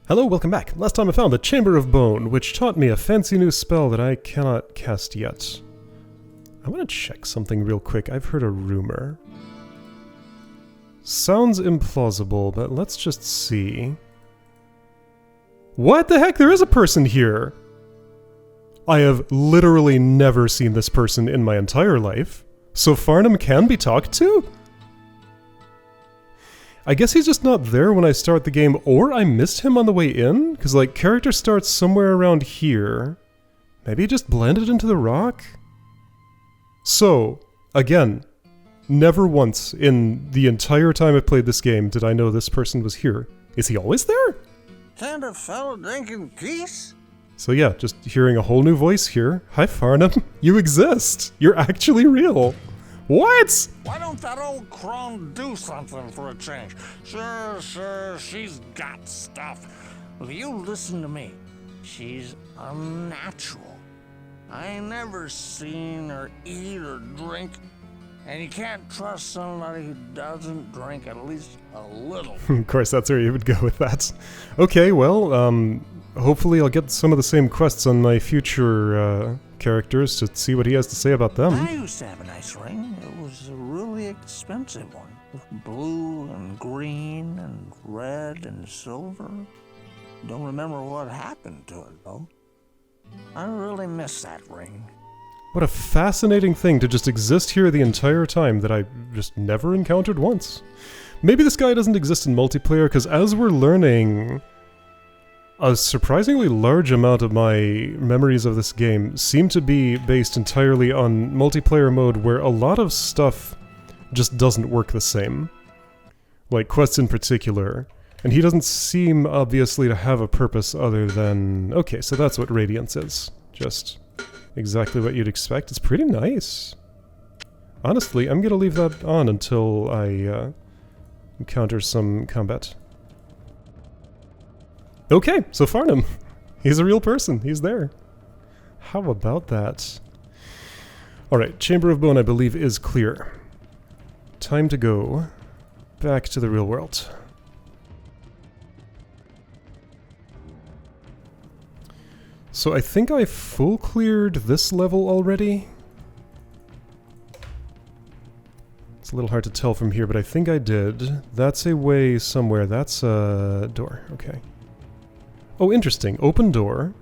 Hello, welcome back. Last time I found the Chamber of Bone, which taught me a fancy new spell that I cannot cast yet. I want to check something real quick. I've heard a rumor. Sounds implausible, but let's just see. What the heck? There is a person here! I have literally never seen this person in my entire life. So Farnham can be talked to? I guess he's just not there when I start the game, or I missed him on the way in? Because, like, character starts somewhere around here. Maybe he just blended into the rock? So, again, never once in the entire time I've played this game did I know this person was here. Is he always there? Can't a fellow drink in peace? So yeah, just hearing a whole new voice here. Hi Farnham, you exist! You're actually real! What?! Why don't that old crone do something for a change? Sure, she's got stuff. If you listen to me, she's unnatural. I ain't never seen her eat or drink, and you can't trust somebody who doesn't drink at least a little. Of course, that's where you would go with that. Okay, well, hopefully I'll get some of the same quests on my future, characters to see what he has to say about them. I used to have a nice ring. It was a really expensive one. With blue and green and red and silver. Don't remember what happened to it, though. I really miss that ring. What a fascinating thing to just exist here the entire time that I just never encountered once. Maybe this guy doesn't exist in multiplayer, because as we're learning, a surprisingly large amount of my memories of this game seem to be based entirely on multiplayer mode, where a lot of stuff just doesn't work the same. Like quests in particular. And he doesn't seem, obviously, to have a purpose other than... Okay, so that's what Radiance is. Just exactly what you'd expect. It's pretty nice. Honestly, I'm gonna leave that on until I encounter some combat. Okay, so Farnham. He's a real person. He's there. How about that? Alright, Chamber of Bone, I believe, is clear. Time to go back to the real world. So I think I full cleared this level already. It's a little hard to tell from here, but I think I did. That's a way somewhere. That's a door. Okay. Oh, interesting. Open door.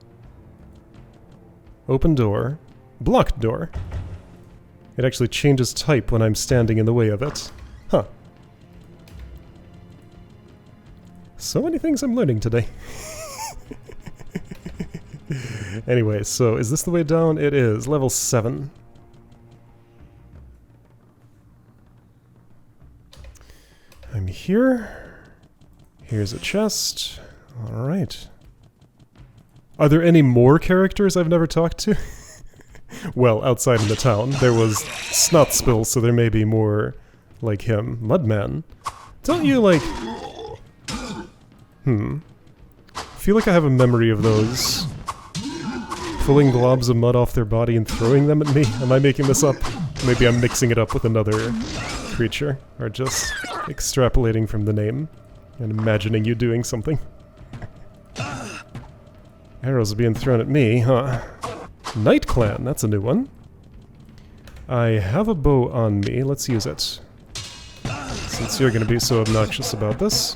Open door. Blocked door. It actually changes type when I'm standing in the way of it. Huh. So many things I'm learning today. Anyway, so is this the way down? It is. Level 7. I'm here. Here's a chest. Alright. Are there any more characters I've never talked to? Well, outside in the town. There was Snotspill, so there may be more like him. Mudman. Don't you, like... I feel like I have a memory of those. Pulling globs of mud off their body and throwing them at me? Am I making this up? Maybe I'm mixing it up with another creature. Or just extrapolating from the name and imagining you doing something. Arrows are being thrown at me, huh? Night Clan, that's a new one. I have a bow on me, let's use it. Since you're gonna be so obnoxious about this.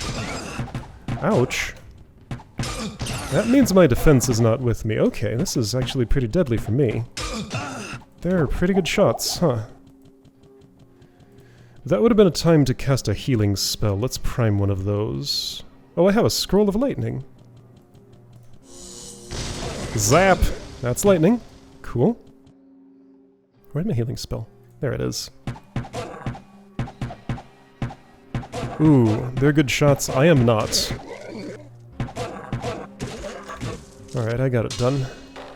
Ouch. That means my defense is not with me. Okay, this is actually pretty deadly for me. They're pretty good shots, huh? That would have been a time to cast a healing spell. Let's prime one of those. Oh, I have a Scroll of Lightning. Zap! That's lightning. Cool. Where's my healing spell? There it is. Ooh, they're good shots. I am not. Alright, I got it done.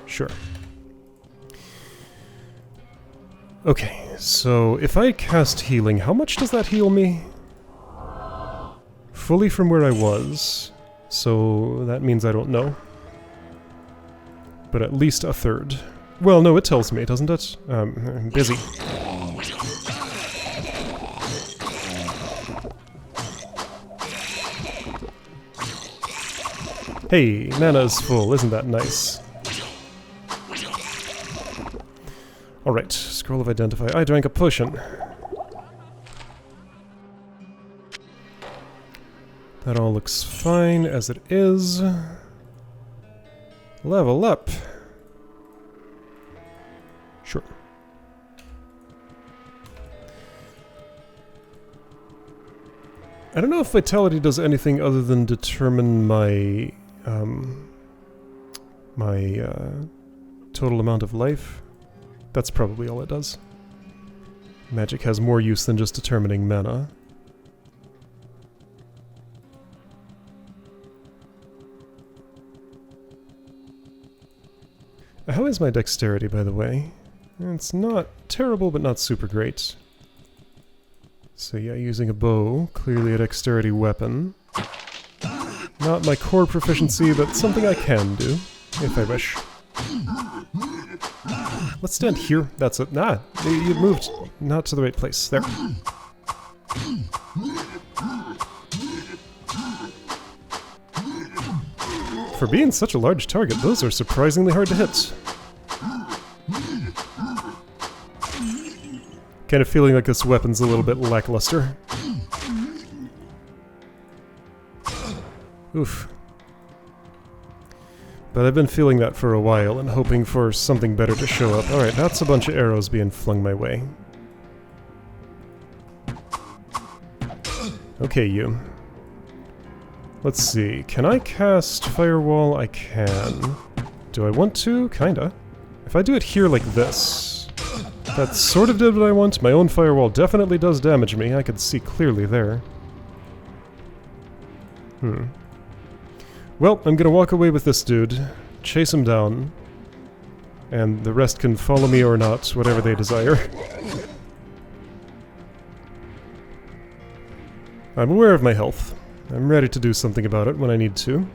Sure. Okay, so if I cast healing, how much does that heal me? Fully from where I was. So that means I don't know. But at least a third. Well, no, it tells me, doesn't it? I'm busy. Hey, mana is full, isn't that nice? Alright, scroll of identify. I drank a potion. That all looks fine as it is. Level up. Sure. I don't know if vitality does anything other than determine my total amount of life. That's probably all it does. Magic has more use than just determining mana. How is my dexterity, by the way? It's not terrible, but not super great. So yeah, using a bow, clearly a dexterity weapon. Not my core proficiency, but something I can do, if I wish. Let's stand here. That's it. Nah, you moved not to the right place. There. For being such a large target, those are surprisingly hard to hit. Kind of feeling like this weapon's a little bit lackluster. Oof. But I've been feeling that for a while and hoping for something better to show up. Alright, that's a bunch of arrows being flung my way. Okay, you. Let's see, can I cast Firewall? I can. Do I want to? Kinda. If I do it here like this, that sort of did what I want. My own Firewall definitely does damage me. I could see clearly there. Well, I'm gonna walk away with this dude, chase him down, and the rest can follow me or not, whatever they desire. I'm aware of my health. I'm ready to do something about it when I need to.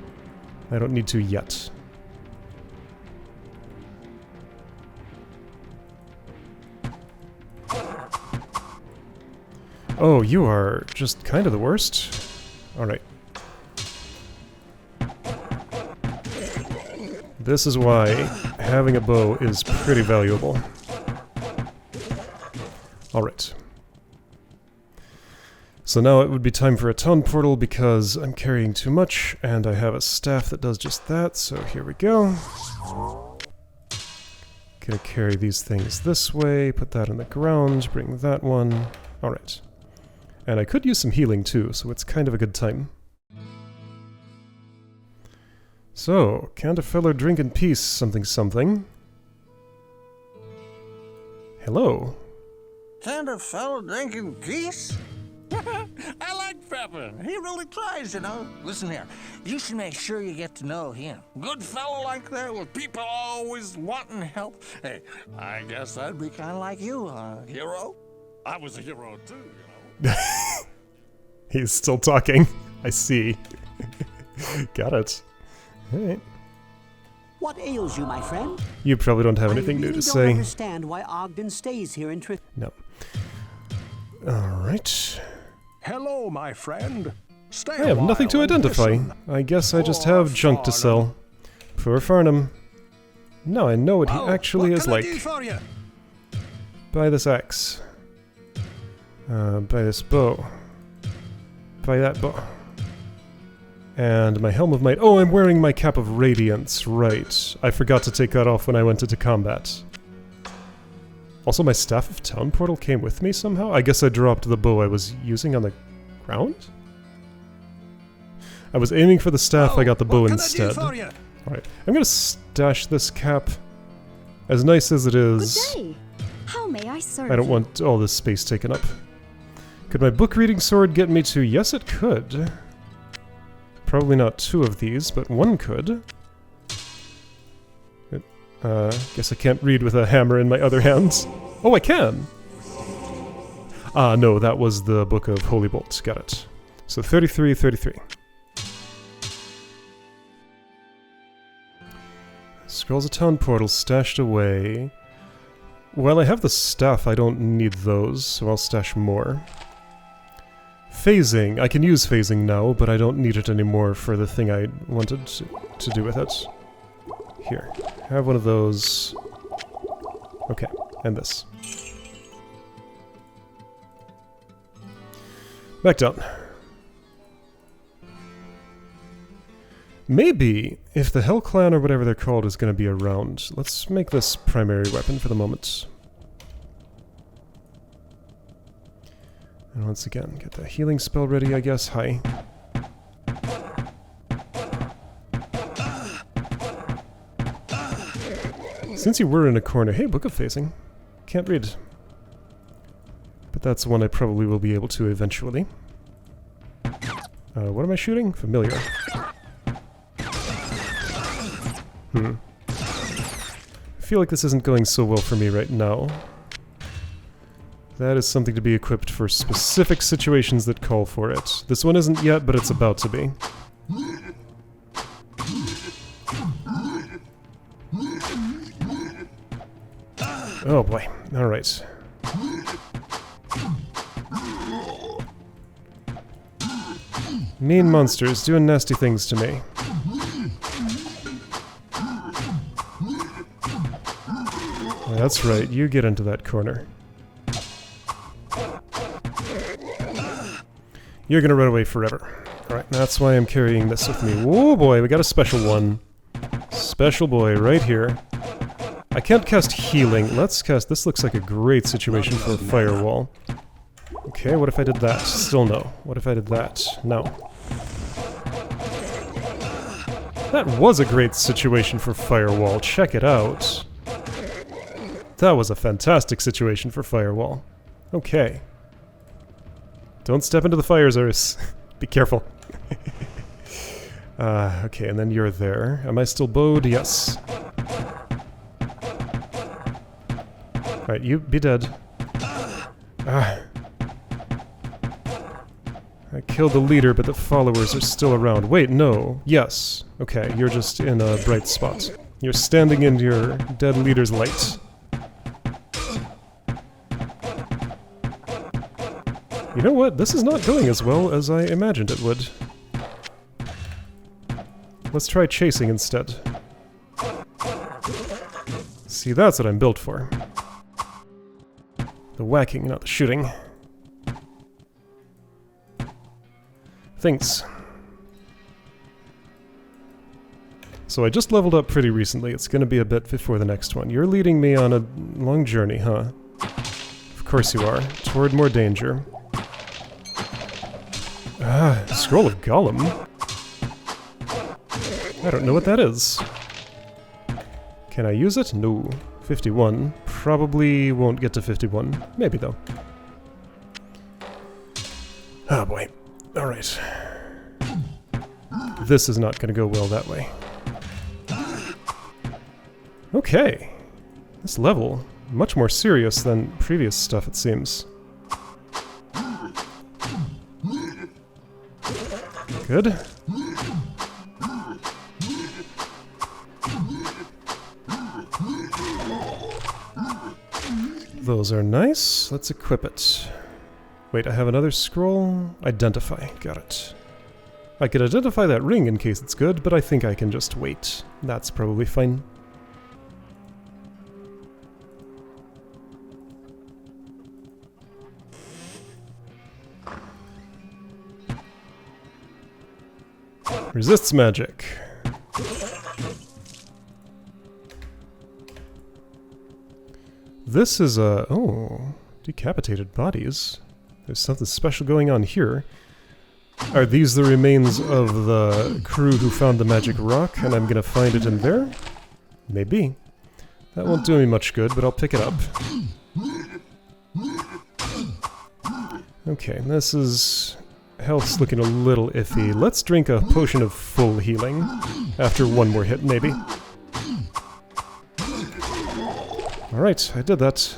I don't need to yet. Oh, you are just kind of the worst? Alright. This is why having a bow is pretty valuable. Alright. So now it would be time for a town portal because I'm carrying too much and I have a staff that does just that, so here we go. Gonna carry these things this way, put that on the ground, bring that one. Alright. And I could use some healing too, so it's kind of a good time. So, can't a feller drink in peace something something? Hello. Can't a fellow drink in peace? I like Pepper. He really tries, you know. Listen here, you should make sure you get to know him. Good fellow like that with people always wanting help. Hey, I guess I'd be kind of like you, hero. I was a hero too, you know. He's still talking. I see. Got it. Alright. What ails you, my friend? You probably don't have anything new to say. I don't understand why Ogden stays here in No. Alright. Hello, my friend. Stay I have nothing to identify. I guess I just have junk to sell. Poor Farnham. Now I know what he actually is like. Buy this axe. Buy this bow. Buy that bow. And my Helm of Might. Oh, I'm wearing my Cap of Radiance. Right. I forgot to take that off when I went into combat. Also, my Staff of Town Portal came with me somehow? I guess I dropped the bow I was using on the ground? I was aiming for the staff, I got the bow instead. Alright, I'm gonna stash this cap. As nice as it is, Good day. How may I serve I don't you? want all this space taken up. Could my book reading sword get me to... Yes, it could. Probably not two of these, but one could. Guess I can't read with a hammer in my other hands. Oh, I can! Ah, no, that was the Book of Holy Bolt. Got it. So 33, 33. Scrolls of Town Portal stashed away. Well, I have the staff, I don't need those, so I'll stash more. phasing. I can use phasing now, but I don't need it anymore for the thing I wanted to do with it. Here. Have one of those. Okay, and this. Back down. Maybe, if the Hell Clan or whatever they're called is going to be around, let's make this primary weapon for the moment. And once again, get the healing spell ready, I guess. Hi. Since you were in a corner... Hey, Book of Phasing. Can't read. But that's one I probably will be able to eventually. What am I shooting? Familiar. I feel like this isn't going so well for me right now. That is something to be equipped for specific situations that call for it. This one isn't yet, but it's about to be. Oh boy. Alright. Mean monsters doing nasty things to me. That's right, you get into that corner. You're gonna run away forever. Alright, that's why I'm carrying this with me. Oh boy, we got a special one. Special boy right here. I can't cast healing. Let's cast... This looks like a great situation for a firewall. Okay, what if I did that? Still no. What if I did that? No. That was a great situation for firewall. Check it out. That was a fantastic situation for firewall. Okay. Don't step into the fires, Urs. Be careful. Okay, and then you're there. Am I still bowed? Yes. Alright, you be dead. I killed the leader, but the followers are still around. Wait, no. Yes. Okay, you're just in a bright spot. You're standing in your dead leader's light. You know what? This is not going as well as I imagined it would. Let's try chasing instead. See, that's what I'm built for. The whacking, not the shooting. Thanks. So I just leveled up pretty recently. It's going to be a bit before the next one. You're leading me on a long journey, huh? Of course you are. Toward more danger. Ah, Scroll of Gollum? I don't know what that is. Can I use it? No. 51. Probably won't get to 51. Maybe, though. Oh, boy. Alright. This is not going to go well that way. Okay. This level, much more serious than previous stuff, it seems. Good. Those are nice. Let's equip it. Wait, I have another scroll. Identify. Got it. I could identify that ring in case it's good, but I think I can just wait. That's probably fine. Resists magic. This is a... Oh, decapitated bodies. There's something special going on here. Are these the remains of the crew who found the magic rock, and I'm gonna find it in there? Maybe. That won't do me much good, but I'll pick it up. Okay, this is... Health's looking a little iffy. Let's drink a potion of full healing. After one more hit, maybe. Alright, I did that.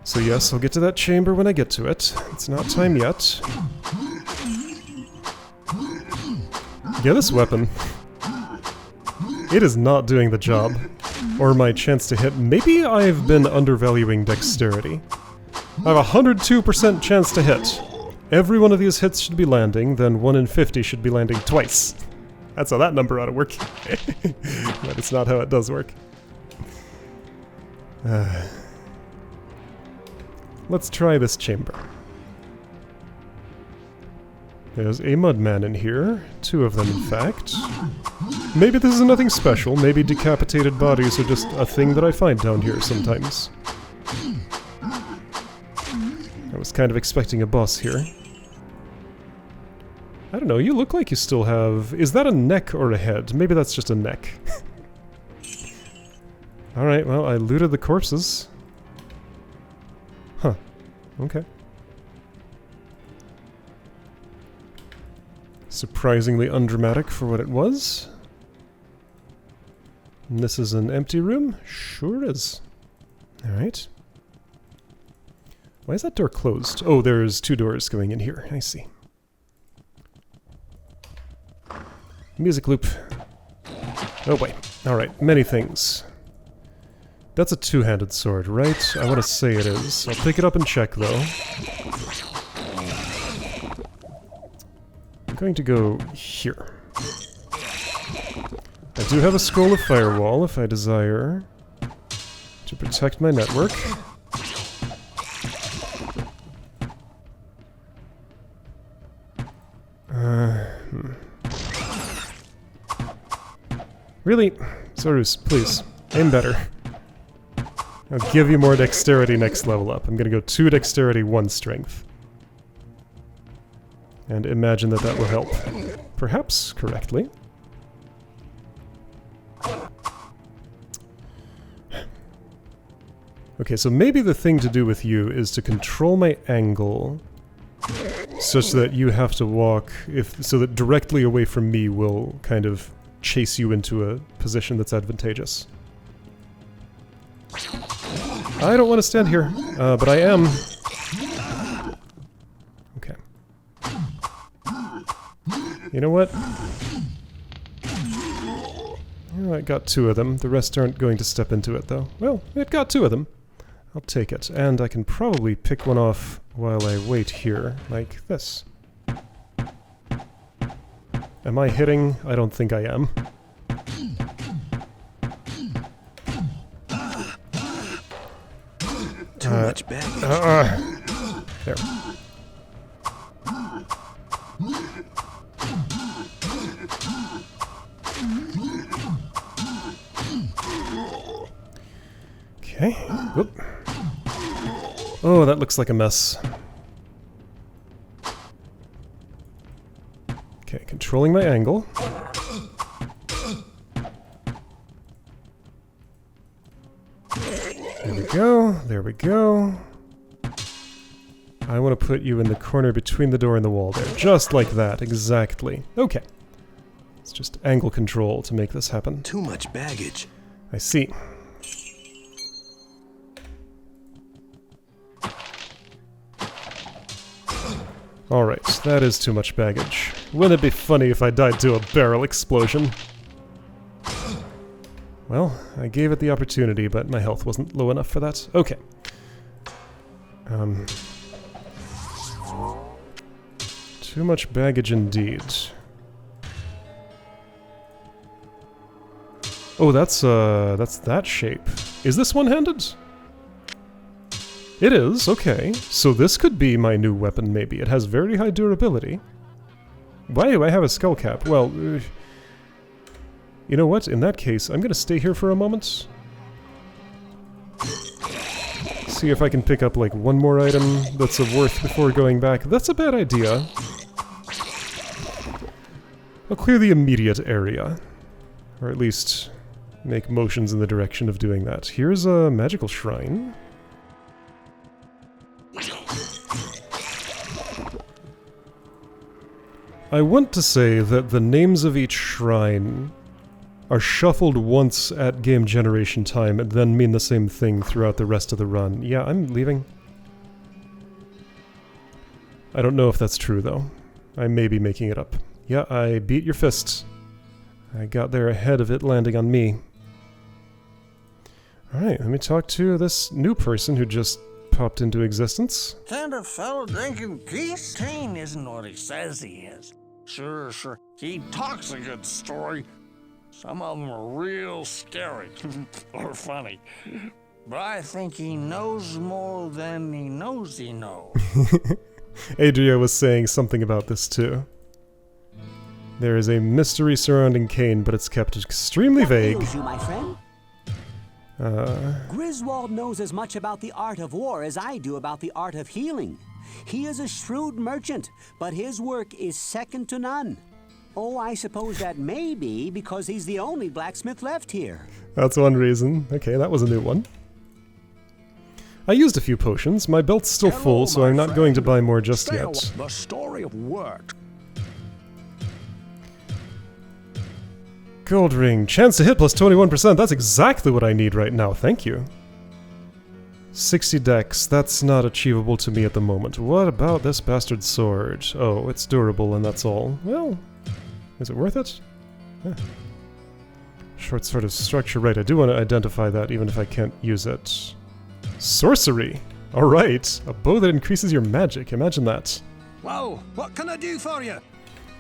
So yes, I'll get to that chamber when I get to it. It's not time yet. Yeah, this weapon. It is not doing the job. Or my chance to hit. Maybe I've been undervaluing dexterity. I have a 102% chance to hit. Every one of these hits should be landing, then 1 in 50 should be landing twice. That's how that number ought to work. But it's not how it does work. Let's try this chamber. There's a mudman in here. 2 of them, in fact. Maybe this is nothing special. Maybe decapitated bodies are just a thing that I find down here sometimes. I was kind of expecting a boss here. I don't know, you look like you still have... Is that a neck or a head? Maybe that's just a neck. Alright, well, I looted the corpses. Huh. Okay. Surprisingly undramatic for what it was. And this is an empty room? Sure is. Alright. Why is that door closed? Oh, there's 2 doors going in here. I see. Music loop. Oh boy. Alright, many things. That's a 2-handed sword, right? I want to say it is. I'll pick it up and check, though. I'm going to go here. I do have a scroll of firewall if I desire to protect my network. Really? Sorus, please. Aim better. I'll give you more dexterity next level up. I'm gonna go 2 dexterity, 1 strength. And imagine that that will help. Perhaps correctly. Okay, so maybe the thing to do with you is to control my angle such that you have to walk, so that directly away from me will kind of chase you into a position that's advantageous. I don't want to stand here, but I am. Okay. You know what? Oh, I got 2 of them. The rest aren't going to step into it, though. Well, it got 2 of them. I'll take it. And I can probably pick one off while I wait here, like this. Am I hitting? I don't think I am. Too much baggage. There. Okay. Whoop. Oh, that looks like a mess. Okay, controlling my angle. There we go, there we go. I want to put you in the corner between the door and the wall there. Just like that, exactly. Okay. It's just angle control to make this happen. Too much baggage. I see. Alright, that is too much baggage. Wouldn't it be funny if I died to a barrel explosion? Well, I gave it the opportunity, but my health wasn't low enough for that. Okay. Too much baggage indeed. Oh, that's that shape. Is this one-handed? It is, okay. So this could be my new weapon, maybe. It has very high durability. Why do I have a skull cap? Well, you know what? In that case, I'm gonna stay here for a moment. See if I can pick up, like, one more item that's of worth before going back. That's a bad idea. I'll clear the immediate area. Or at least make motions in the direction of doing that. Here's a magical shrine. I want to say that the names of each shrine are shuffled once at game generation time and then mean the same thing throughout the rest of the run. Yeah, I'm leaving. I don't know if that's true, though. I may be making it up. Yeah, I beat your fist. I got there ahead of it landing on me. Alright, let me talk to this new person who just popped into existence. Can't a fellow drink in peace? Kane isn't what he says he is. Sure, he talks a good story. Some of them are real scary or funny. But I think he knows more than he knows he knows. Adria was saying something about this too. There is a mystery surrounding Kane, but it's kept extremely vague. What ails you, my friend? Griswold knows as much about the art of war as I do about the art of healing. He is a shrewd merchant, but his work is second to none. Oh, I suppose that may be because he's the only blacksmith left here. That's one reason. Okay, that was a new one. I used a few potions. My belt's still full, so I'm not going to buy more just yet. The story of work. Gold ring. Chance to hit plus 21%. That's exactly what I need right now. Thank you. 60 dex. That's not achievable to me at the moment. What about this bastard sword? Oh, it's durable and that's all. Well, is it worth it? Yeah. Short sword of structure. Right, I do want to identify that even if I can't use it. Sorcery! Alright, a bow that increases your magic. Imagine that. Whoa, what can I do for you?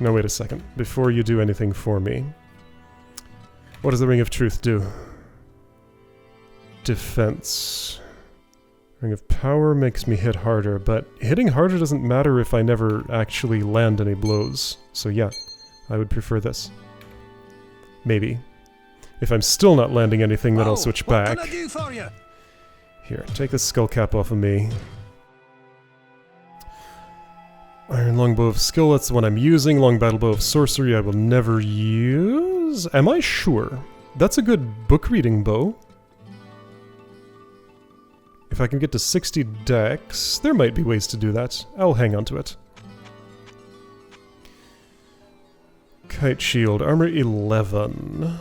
No, wait a second. Before you do anything for me, what does the Ring of Truth do? Defense. Ring of Power makes me hit harder, but hitting harder doesn't matter if I never actually land any blows. So yeah, I would prefer this. Maybe. If I'm still not landing anything, then I'll switch back. What can I do for you? Here, take this skull cap off of me. Iron Longbow of Skill, that's the one I'm using. Long Battle Bow of Sorcery I will never use. Am I sure? That's a good book reading bow. If I can get to 60 dex, there might be ways to do that. I'll hang on to it. Kite Shield, Armor 11.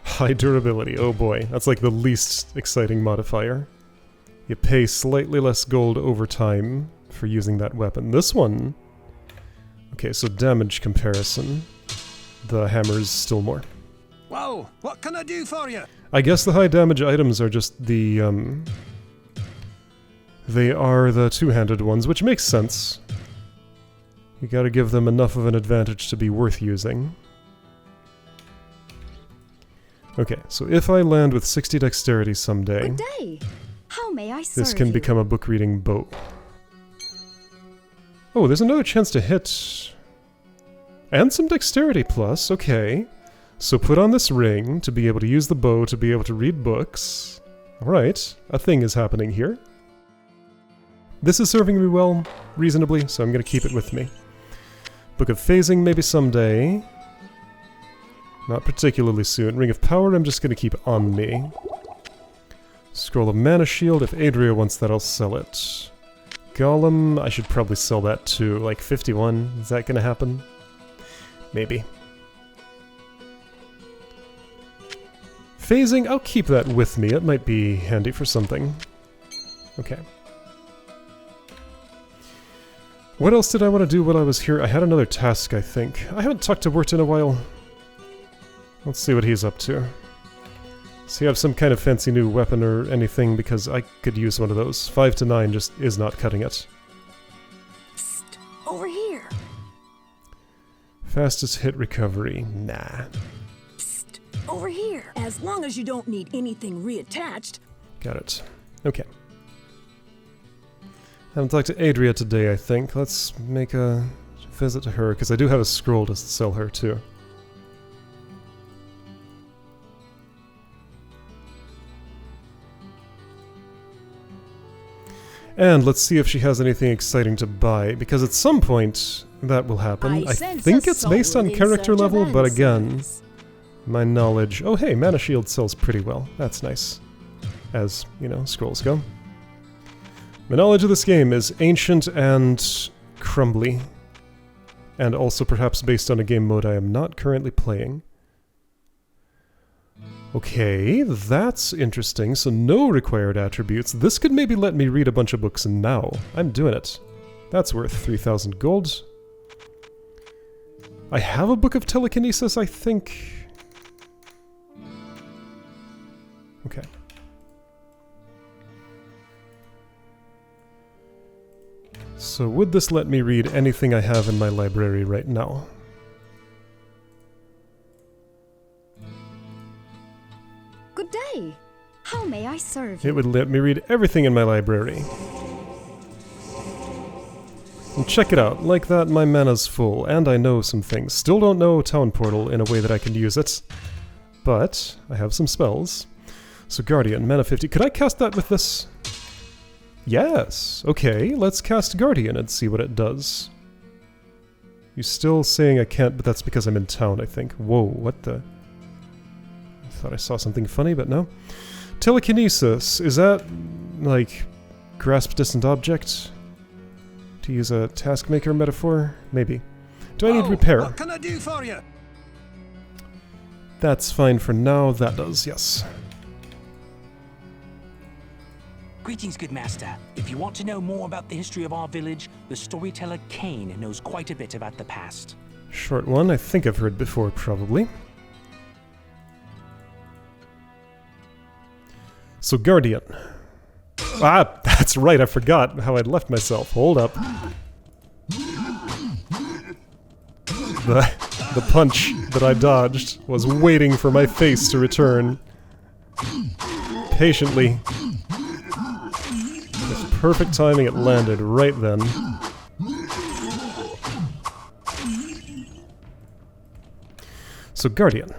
High durability, oh boy, that's like the least exciting modifier. You pay slightly less gold over time for using that weapon. This one... Okay, so damage comparison. The hammer's still more. Whoa, what can I do for you? I guess the high damage items are just the, they are the two-handed ones, which makes sense. You gotta give them enough of an advantage to be worth using. Okay, so if I land with 60 dexterity someday... Good day. How may I serve this can you? become a book-reading bow. Oh, there's another chance to hit... And some dexterity plus, okay. So put on this ring to be able to use the bow to be able to read books. Alright, a thing is happening here. This is serving me well, reasonably, so I'm going to keep it with me. Book of Phasing maybe someday. Not particularly soon. Ring of Power I'm just going to keep on me. Scroll of Mana Shield, if Adria wants that I'll sell it. Golem, I should probably sell that too. Like 51, is that going to happen? Maybe. Phasing, I'll keep that with me. It might be handy for something. Okay. What else did I want to do while I was here? I had another task, I think. I haven't talked to Wirt in a while. Let's see what he's up to. Does he have some kind of fancy new weapon or anything? Because I could use one of those. 5 to 9 just is not cutting it. Psst, over here. Fastest hit recovery. Nah. Psst, over here. As long as you don't need anything reattached. Got it. Okay. Haven't talked to Adria today, I think. Let's make a visit to her, because I do have a scroll to sell her, too. And let's see if she has anything exciting to buy, because at some point that will happen. I think it's based on character level, but again, my knowledge... Oh hey, Mana Shield sells pretty well. That's nice. As, you know, scrolls go. My knowledge of this game is ancient and crumbly. And also perhaps based on a game mode I am not currently playing. Okay, that's interesting. So no required attributes. This could maybe let me read a bunch of books now. I'm doing it. That's worth 3,000 gold. I have a book of telekinesis, I think. Okay. So would this let me read anything I have in my library right now? Good day. How may I serve you? It would let me read everything in my library. And check it out, like that my mana's full, and I know some things. Still don't know Town Portal in a way that I can use it, but I have some spells. So Guardian, mana 50. Could I cast that with this? Yes! Okay, let's cast Guardian and see what it does. You're still saying I can't, but that's because I'm in town, I think. Whoa, what the... I thought I saw something funny, but no. Telekinesis, is that, like, grasp distant object? To use a taskmaker metaphor? Maybe. Do I need repair? What can I do for you? That's fine for now, that does, yes. Greetings, good master. If you want to know more about the history of our village, the storyteller Cain knows quite a bit about the past. Short one, I think I've heard before, probably. So, Guardian. Ah, that's right, I forgot how I'd left myself. Hold up. The punch that I dodged was waiting for my face to return. Patiently. With perfect timing, it landed right then. So, Guardian.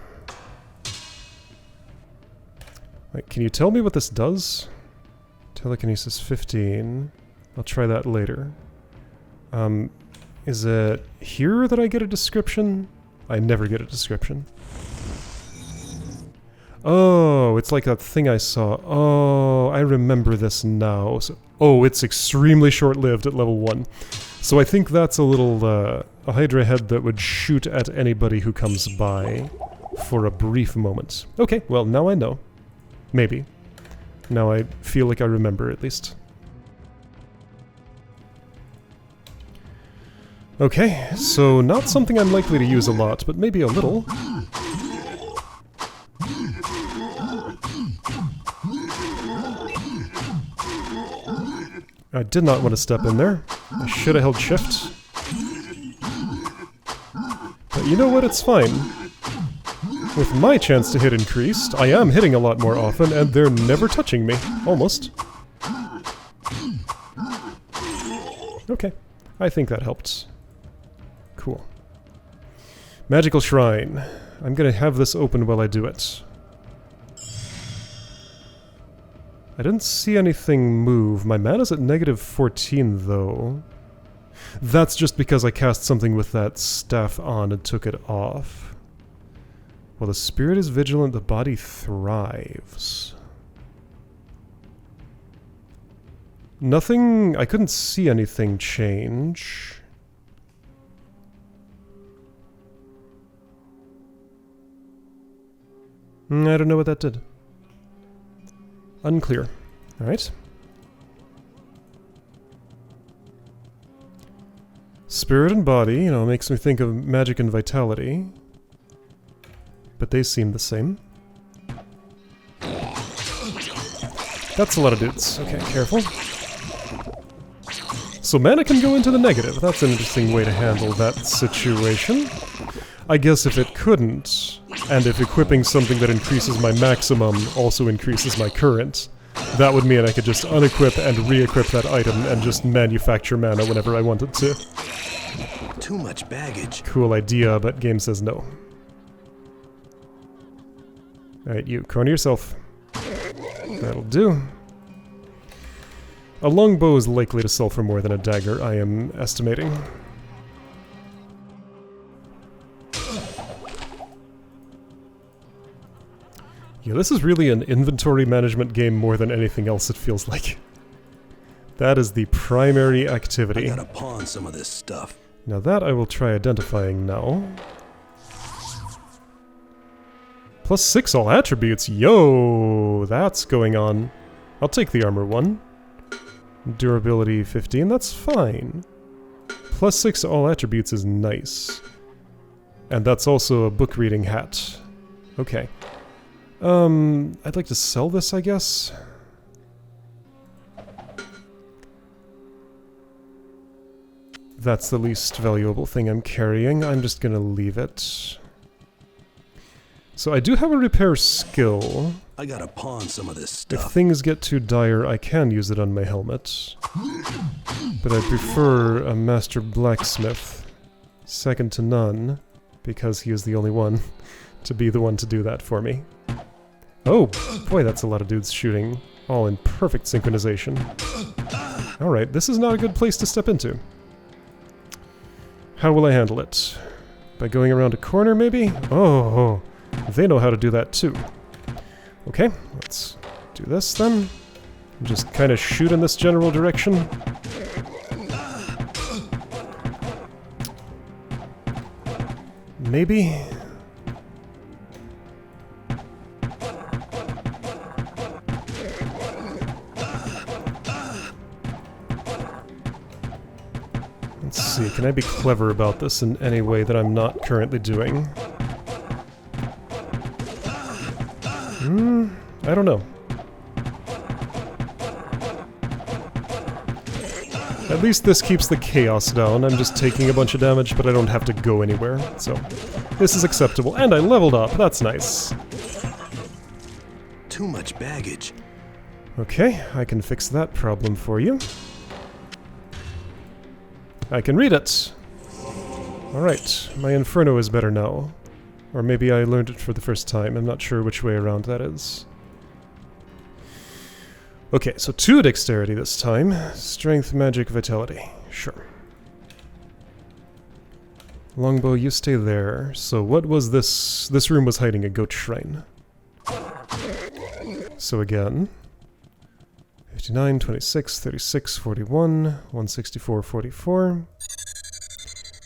Wait, can you tell me what this does? Telekinesis 15. I'll try that later. Is it here that I get a description? I never get a description. Oh, it's like that thing I saw. Oh, I remember this now. So, oh, it's extremely short-lived at level 1. So I think that's a little, a Hydra head that would shoot at anybody who comes by for a brief moment. Okay, well, now I know. Maybe. Now I feel like I remember, at least. Okay, so not something I'm likely to use a lot, but maybe a little. I did not want to step in there. I should have held shift. But you know what? It's fine. With my chance to hit increased, I am hitting a lot more often, and they're never touching me. Almost. Okay. I think that helped. Cool. Magical Shrine. I'm gonna have this open while I do it. I didn't see anything move. My mana's at negative 14, though. That's just because I cast something with that staff on and took it off. While the spirit is vigilant, the body thrives. Nothing... I couldn't see anything change. I don't know what that did. Unclear. Alright. Spirit and body, you know, makes me think of magic and vitality. But they seem the same. That's a lot of dudes. Okay, careful. So mana can go into the negative. That's an interesting way to handle that situation. I guess if it couldn't, and if equipping something that increases my maximum also increases my current, that would mean I could just unequip and re-equip that item and just manufacture mana whenever I wanted to. Too much baggage. Cool idea, but game says no. Alright, you, corner yourself. That'll do. A longbow is likely to sell for more than a dagger, I am estimating. Yeah, this is really an inventory management game more than anything else, it feels like. That is the primary activity. I gotta pawn some of this stuff. Now that I will try identifying now. +6 all attributes, yo! That's going on. I'll take the armor one. Durability 15, that's fine. +6 all attributes is nice. And that's also a book reading hat. Okay. I'd like to sell this, I guess. That's the least valuable thing I'm carrying. I'm just gonna leave it. So I do have a repair skill. I gotta pawn some of this If stuff. things get too dire, I can use it on my helmet. But I prefer a master blacksmith, second to none, because he is the only one to be the one to do that for me. Oh, boy, that's a lot of dudes shooting, all in perfect synchronization. Alright, this is not a good place to step into. How will I handle it? By going around a corner, maybe? Oh, they know how to do that too. Okay, let's do this then. Just kind of shoot in this general direction. Maybe? Let's see, can I be clever about this in any way that I'm not currently doing? I don't know. At least this keeps the chaos down. I'm just taking a bunch of damage, but I don't have to go anywhere, so this is acceptable. And I leveled up, that's nice. Too much baggage. Okay, I can fix that problem for you. I can read it! Alright, my Inferno is better now. Or maybe I learned it for the first time, I'm not sure which way around that is. Okay, so 2 dexterity this time. Strength, magic, vitality. Sure. Longbow, you stay there. So what was this? This room was hiding a goat shrine. So again... 59, 26, 36, 41, 164, 44.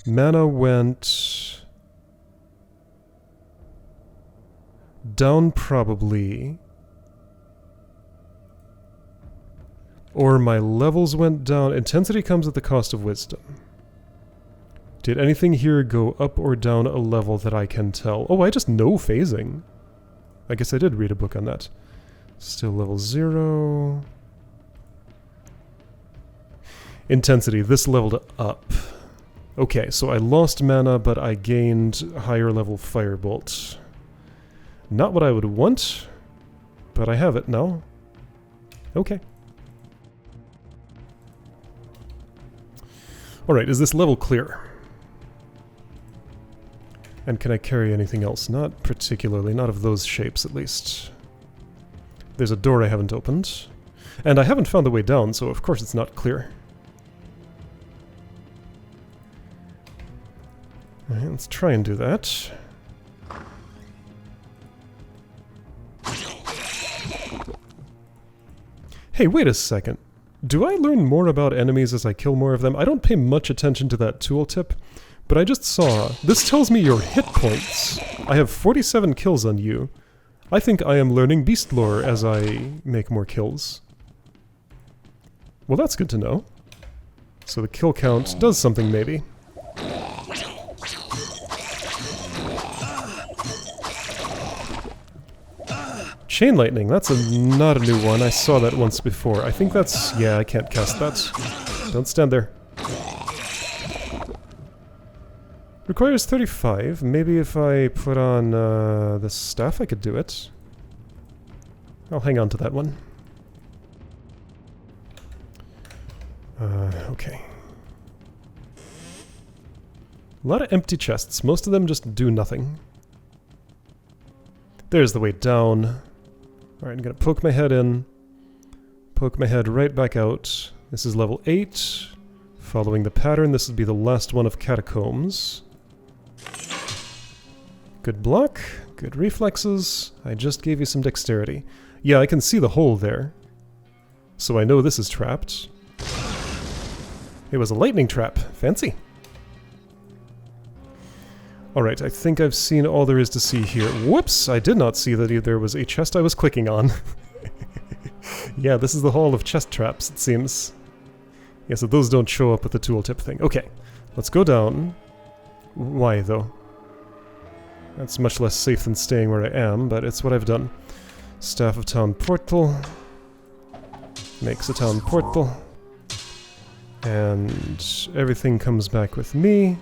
Mana went... down probably... Or my levels went down. Intensity comes at the cost of wisdom. Did anything here go up or down a level that I can tell? Oh, I just know phasing. I guess I did read a book on that. Still level 0. Intensity, this leveled up. Okay, so I lost mana, but I gained higher level Firebolt. Not what I would want, but I have it now. Okay. Alright, is this level clear? And can I carry anything else? Not particularly, not of those shapes at least. There's a door I haven't opened. And I haven't found the way down, so of course it's not clear. Alright, let's try and do that. Hey, wait a second. Do I learn more about enemies as I kill more of them? I don't pay much attention to that tooltip, but I just saw... This tells me your hit points. I have 47 kills on you. I think I am learning beast lore as I make more kills. Well, that's good to know. So the kill count does something, maybe. Chain Lightning, that's not a new one. I saw that once before. I think that's... yeah, I can't cast that. Don't stand there. Requires 35. Maybe if I put on the staff, I could do it. I'll hang on to that one. Okay. A lot of empty chests. Most of them just do nothing. There's the way down. Alright, I'm gonna poke my head in. Poke my head right back out. This is level 8. Following the pattern, this would be the last one of Catacombs. Good block. Good reflexes. I just gave you some dexterity. Yeah, I can see the hole there. So I know this is trapped. It was a lightning trap. Fancy. Alright, I think I've seen all there is to see here. Whoops! I did not see that there was a chest I was clicking on. Yeah, this is the hall of chest traps, it seems. Yeah, so those don't show up with the tooltip thing. Okay, let's go down. Why, though? That's much less safe than staying where I am, but it's what I've done. Staff of Town Portal. Makes a town portal. And everything comes back with me.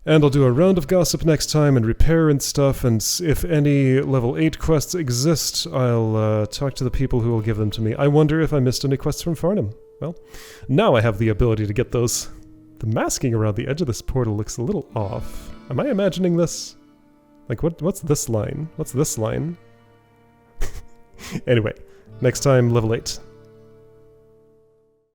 And I'll do a round of gossip next time and repair and stuff, and if any level 8 quests exist, I'll talk to the people who will give them to me. I wonder if I missed any quests from Farnham. Well, now I have the ability to get those. The masking around the edge of this portal looks a little off. Am I imagining this? Like, what's this line? What's this line? Anyway, next time, level 8.